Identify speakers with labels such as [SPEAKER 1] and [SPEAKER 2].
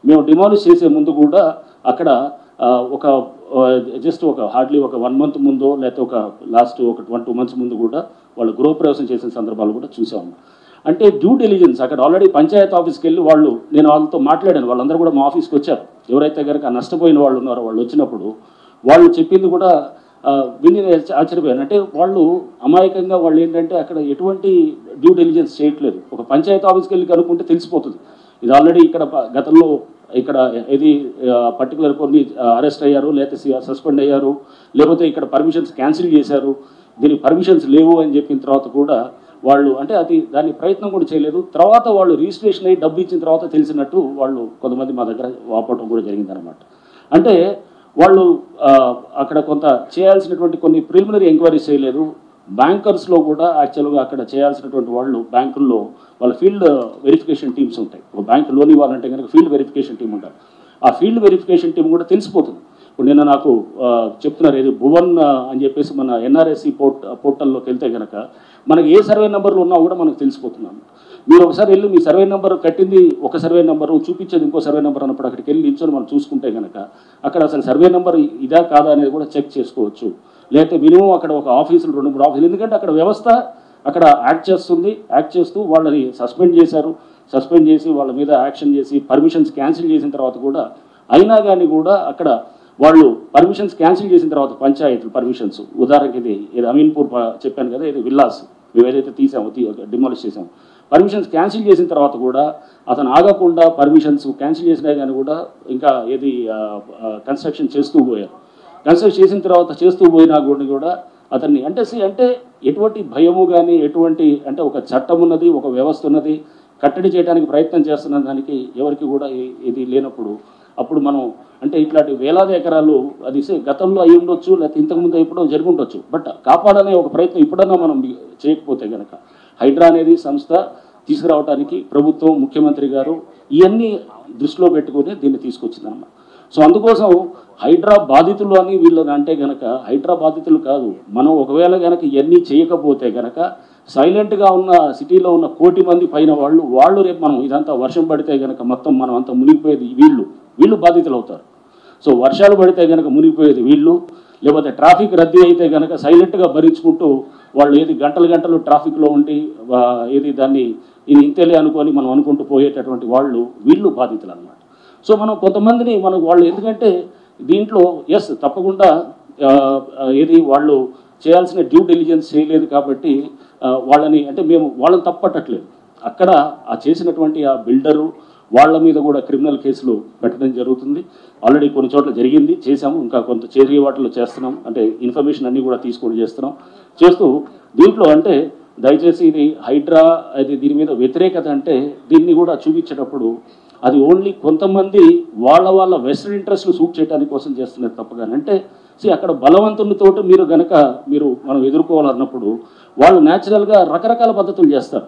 [SPEAKER 1] మేము డిమాలిష్ చేసే ముందు కూడా అక్కడ ఒక జస్ట్ ఒక హార్డ్లీ ఒక 1 month ముందో లేకపోతే ఒక లాస్ట్ ఒక 1-2 months ముందు కూడా వాళ్ళు గృహప్రవేశం చేసిన సందర్భాలు కూడా చూసాము. అంటే డ్యూ డెలిజెన్స్ అక్కడ ఆల్రెడీ పంచాయత్ ఆఫీస్కి వెళ్ళి వాళ్ళు, నేను వాళ్ళతో మాట్లాడాను, వాళ్ళందరూ కూడా మా ఆఫీస్కి వచ్చారు. ఎవరైతే కనుక నష్టపోయిన వాళ్ళు ఉన్నారో వాళ్ళు వచ్చినప్పుడు వాళ్ళు చెప్పింది కూడా విని ఆశ్చర్యపోయాను. అంటే వాళ్ళు అమాయకంగా వాళ్ళు ఏంటంటే అక్కడ ఎటువంటి డ్యూ డెలిజెన్స్ చేయట్లేదు. ఒక పంచాయత్ ఆఫీస్కి వెళ్ళి కనుక్కుంటే తెలిసిపోతుంది. ఇది ఆల్రెడీ ఇక్కడ గతంలో ఇక్కడ ఇది పర్టికులర్ కొన్ని అరెస్ట్ అయ్యారు, లేకపోతే సస్పెండ్ అయ్యారు, లేకపోతే ఇక్కడ పర్మిషన్స్ క్యాన్సిల్ చేశారు, దీనికి పర్మిషన్స్ లేవు అని చెప్పిన తర్వాత కూడా వాళ్ళు అంటే దాని ప్రయత్నం కూడా చేయలేదు. తర్వాత వాళ్ళు రిజిస్ట్రేషన్ అయ్యి డబ్బు ఇచ్చిన తర్వాత తెలిసినట్టు వాళ్ళు కొంతమంది మా దగ్గర వాపోవడం కూడా జరిగిందనమాట. అంటే వాళ్ళు అక్కడ కొంత చేయాల్సినటువంటి కొన్ని ప్రిలిమినరీ ఎంక్వైరీస్ చేయలేదు. బ్యాంకర్స్లో కూడా యాక్చువల్గా అక్కడ చేయాల్సినటువంటి వాళ్ళు బ్యాంకుల్లో వాళ్ళ ఫీల్డ్ వెరిఫికేషన్ టీమ్స్ ఉంటాయి. ఒక బ్యాంక్ లోన్ ఇవ్వాలంటే కనుక ఫీల్డ్ వెరిఫికేషన్ టీం ఉంటారు. ఆ ఫీల్డ్ వెరిఫికేషన్ టీం కూడా తెలిసిపోతుంది. ఇప్పుడు నిన్న నాకు చెప్తున్నారు ఏది భువన్ అని చెప్పేసి మన ఎన్ఆర్ఎస్సి పోర్టల్లోకి వెళ్తే కనుక మనకి ఏ సర్వే నెంబర్లు ఉన్నా కూడా మనకు తెలిసిపోతున్నాను. మీరు ఒకసారి వెళ్ళి మీ సర్వే నెంబర్ కట్టింది ఒక సర్వే నెంబరు, చూపించేది ఇంకో సర్వే నెంబర్ అన్నప్పుడు అక్కడికి వెళ్ళి నిల్చొని మనం చూసుకుంటే కనుక అక్కడ అసలు సర్వే నెంబర్ ఇదా కాదా అనేది కూడా చెక్ చేసుకోవచ్చు. లేకపోతే మినిమం అక్కడ ఒక ఆఫీసులు 2-3 ఆఫీసులు, ఎందుకంటే అక్కడ వ్యవస్థ అక్కడ యాక్ట్ చేస్తూ వాళ్ళని సస్పెండ్ చేశారు. సస్పెండ్ చేసి వాళ్ళ మీద యాక్షన్ చేసి పర్మిషన్స్ క్యాన్సిల్ చేసిన తర్వాత కూడా అయినా కానీ కూడా అక్కడ వాళ్ళు పర్మిషన్స్ క్యాన్సిల్ చేసిన తర్వాత పంచాయతీలు పర్మిషన్స్, ఉదాహరణకి ఇది అమీన్పూర్ చెప్పాను కదా, ఇది విల్లాస్ మేము ఏదైతే డిమాలిష్ చేసాము, పర్మిషన్స్ క్యాన్సిల్ చేసిన తర్వాత కూడా అతను ఆగకుండా పర్మిషన్స్ క్యాన్సిల్ చేసినా కానీ కూడా ఇంకా ఏది కన్స్ట్రక్షన్ చేస్తూ పోయారు. కన్స్ట్రక్ట్ చేసిన తర్వాత చేస్తూ పోయినా కూడా అతన్ని అంటే ఎటువంటి భయము కానీ ఎటువంటి అంటే ఒక చట్టం ఉన్నది, ఒక వ్యవస్థ ఉన్నది, కట్టడి చేయడానికి ప్రయత్నం చేస్తున్న దానికి ఎవరికి కూడా ఇది లేనప్పుడు అప్పుడు మనం అంటే ఇట్లాంటి వేలాది ఎకరాలు అది గతంలో అయి ఉండొచ్చు, లేకపోతే ఇంతకుముందు ఎప్పుడో జరిగి ఉండొచ్చు, బట్ కాపాడనే ఒక ప్రయత్నం ఇప్పుడన్నా మనం చేయకపోతే కనుక హైడ్రా అనేది సంస్థ తీసుకురావడానికి ప్రభుత్వం ముఖ్యమంత్రి గారు ఇవన్నీ దృష్టిలో పెట్టుకుని దీన్ని తీసుకొచ్చిందన్నమాట. సో అందుకోసం హైడ్రా బాధితులు అని వీళ్ళని అంటే కనుక హైడ్రా బాధితులు కాదు, మనం ఒకవేళ కనుక ఇవన్నీ చేయకపోతే కనుక సైలెంట్గా ఉన్న సిటీలో ఉన్న 1 కోటి మంది పైన వాళ్ళు రేపు మనం ఇదంతా వర్షం పడితే కనుక మొత్తం మనం అంతా మునిగిపోయేది వీళ్ళు బాధితులు అవుతారు. సో వర్షాలు పడితే కనుక మునిగిపోయేది వీళ్ళు, లేకపోతే ట్రాఫిక్ రద్దీ అయితే కనుక సైలెంట్గా భరించుకుంటూ వాళ్ళు ఏది గంటలు ట్రాఫిక్లో ఉండి ఏది దాన్ని ఇది ఇంతేలే అనుకొని మనం అనుకుంటూ పోయేటటువంటి వీళ్ళు బాధితులు అన్నమాట. సో మనం కొంతమందిని వాళ్ళు ఎందుకంటే దీంట్లో తప్పకుండా ఏది వాళ్ళు చేయాల్సిన డ్యూ డెలిజెన్స్ చేయలేదు కాబట్టి వాళ్ళని అంటే మేము వాళ్ళని తప్పట్టట్లేదు. అక్కడ చేసినటువంటి ఆ బిల్డరు వాళ్ళ మీద కూడా క్రిమినల్ కేసులు పెట్టడం జరుగుతుంది. ఆల్రెడీ కొన్ని చోట్ల చేసాము, ఇంకా కొంత చేరిగే వాటిలో చేస్తున్నాం. అంటే ఇన్ఫర్మేషన్ అన్నీ కూడా తీసుకొని చేస్తూ దీంట్లో అంటే దయచేసి ఇది హైడ్రా దీని మీద వ్యతిరేకత అంటే దీన్ని కూడా చూపించేటప్పుడు అది ఓన్లీ కొంతమంది వాళ్ళ వెస్టర్న్ ఇంట్రెస్ట్లు సూట్ చేయడానికి కోసం చేస్తున్నారు తప్పగానే. అంటే అక్కడ బలవంతులతోటి మీరు మనం ఎదుర్కోవాలన్నప్పుడు వాళ్ళు న్యాచురల్గా రకరకాల పద్ధతులు చేస్తారు.